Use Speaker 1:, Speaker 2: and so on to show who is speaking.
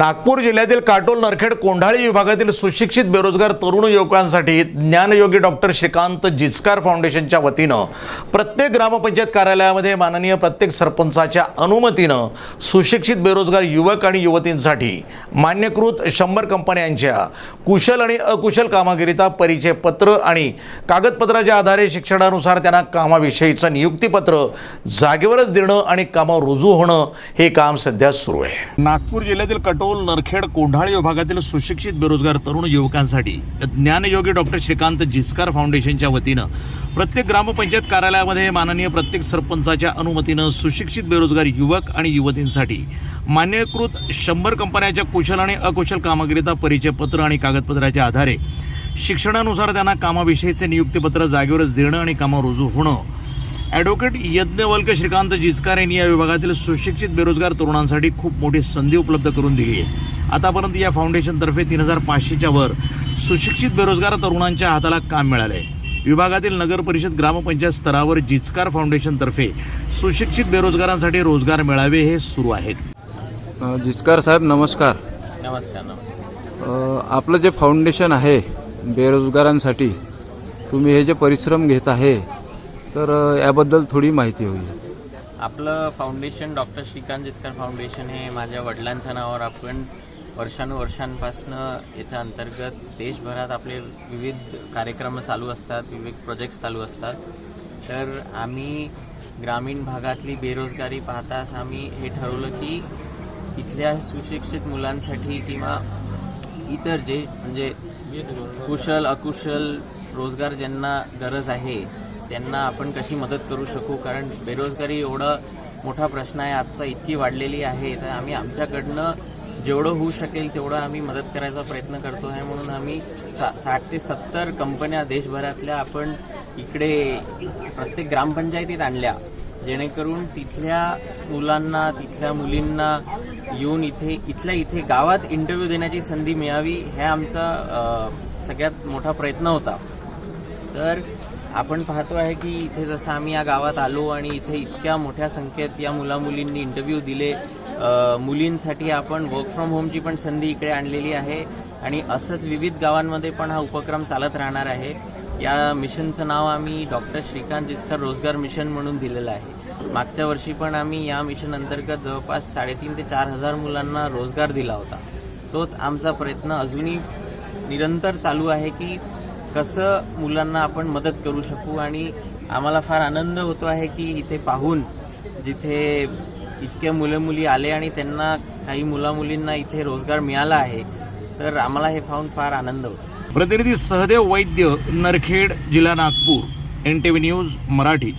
Speaker 1: नागपूर जिल्ह्यातील काटोल नरखेड कोंढाळी विभागातील सुशिक्षित बेरोजगार तरुण युवकांसाठी ज्ञानयोगी डॉक्टर श्रीकांत जिचकार फाउंडेशनच्या वतीनं प्रत्येक ग्रामपंचायत कार्यालयामध्ये माननीय प्रत्येक सरपंचाच्या अनुमतीनं सुशिक्षित बेरोजगार युवक आणि युवतींसाठी मान्यकृत 100 कंपन्यांच्या कुशल आणि अकुशल कामगिरीचा परिचय पत्र आणि कागदपत्राच्या आधारे शिक्षणानुसार त्यांना कामाविषयीचं नियुक्तीपत्र जागेवरच देणं आणि कामावर रुजू होणं हे काम सध्या सुरू आहे। नागपूर जिल्ह्यातील काटोल नरखेड कोंढाळी विभागातील सुशिक्षित बेरोजगार तरुण युवकांसाठी ज्ञानयोगी डॉक्टर श्रीकांत जिचकार फाउंडेशनच्या वतीनं प्रत्येक ग्रामपंचायत कार्यालयामध्ये माननीय प्रत्येक सरपंचाच्या अनुमतीनं सुशिक्षित बेरोजगार युवक आणि युवतींसाठी मान्यकृत 100 कंपन्यांच्या कुशल आणि अकुशल कामगिरीचा परिचय पत्र आणि कागदपत्राच्या आधारे शिक्षणानुसार त्यांना कामाविषयीचे नियुक्तीपत्र जागेवरच देणं आणि कामावर रुजू होणं ॲडव्होकेट यज्ञवल्क श्रीकांत जिचकार यांनी या विभागातील सुशिक्षित बेरोजगार तरुणांसाठी खूप मोठी संधी उपलब्ध करून दिली आहे। आतापर्यंत या फाउंडेशनतर्फे 3500च्या वर सुशिक्षित बेरोजगार तरुणांच्या हाताला काम मिळाले आहे। विभागातील नगर परिषद ग्रामपंचायत स्तरावर जिचकार फाउंडेशनतर्फे सुशिक्षित बेरोजगारांसाठी रोजगार मेळावे हे सुरू आहेत।
Speaker 2: जिचकार साहेब नमस्कार।
Speaker 3: नमस्कार।
Speaker 2: आपलं जे फाउंडेशन आहे बेरोजगारांसाठी तुम्ही हे जे परिश्रम घेत आहे तर याबद्दल थोडी माहिती होईल।
Speaker 3: आपलं foundation doctor Shrikant Jichkar foundation हे माझ्या वडिलांच्या नावावर आपण वर्षानुवर्षांपासून याच्या अंतर्गत देशभरात आपले विविध कार्यक्रम चालू असतात, विविध प्रोजेक्ट्स चालू असतात। तर आम्ही ग्रामीण भागातली बेरोजगारी पाहताच आम्ही हे ठरवलं की इथल्या सुशिक्षित मुलांसाठी किंवा इतर जे म्हणजे कुशल अकुशल रोजगार ज्यांना गरज आहे त्यांना आपण कशी मदत करू शकू, कारण बेरोजगारी एवढा मोठा प्रश्न आहे आजचा, इतकी वाढलेली आहे। तर आम्ही आमच्याकडनं जेवढं होऊ शकेल तेवढं आम्ही मदत करायचा प्रयत्न करतो आहे। म्हणून आम्ही 60 ते 70 कंपन्या देशभरातल्या आपण इकडे प्रत्येक ग्रामपंचायतीत आणल्या, जेणेकरून तिथल्या मुलांना तिथल्या मुलींना येऊन इथे गावात इंटरव्ह्यू देण्याची संधी मिळावी, हा आमचा सगळ्यात मोठा प्रयत्न होता। तर आपण पाहतो आहे की इथे जसं आम्ही या गावात आलो आणि इथे इतक्या मोठ्या संख्येत या मुलामुलींनी इंटरव्ह्यू दिले, मुलींसाठी आपण वर्क फ्रॉम होमची पण संधी इकडे आणलेली आहे आणि असंच विविध गावांमध्ये पण हा उपक्रम चालत राहणार आहे। या मिशनचं नाव आम्ही डॉक्टर श्रीकांत जिचकार रोजगार मिशन म्हणून दिलेलं आहे। मागच्या वर्षी पण आम्ही या मिशन अंतर्गत जवळपास 3,500 ते 4,000 मुलांना रोजगार दिला होता। तोच आमचा प्रयत्न अजूनही निरंतर चालू आहे की कसं मुलांना आपण मदत करू शकू। आणि आम्हाला फार आनंद होतो आहे की इथे पाहून जिथे इतके मुलं-मुली आले आणि त्यांना काही मुला-मुलींना इथे रोजगार मिळाला आहे, तर आम्हाला हे पाहून फार आनंद होतो।
Speaker 1: प्रतिनिधी सहदेव वैद्य, नरखेड, जिल्हा नागपूर, NTV न्यूज मराठी।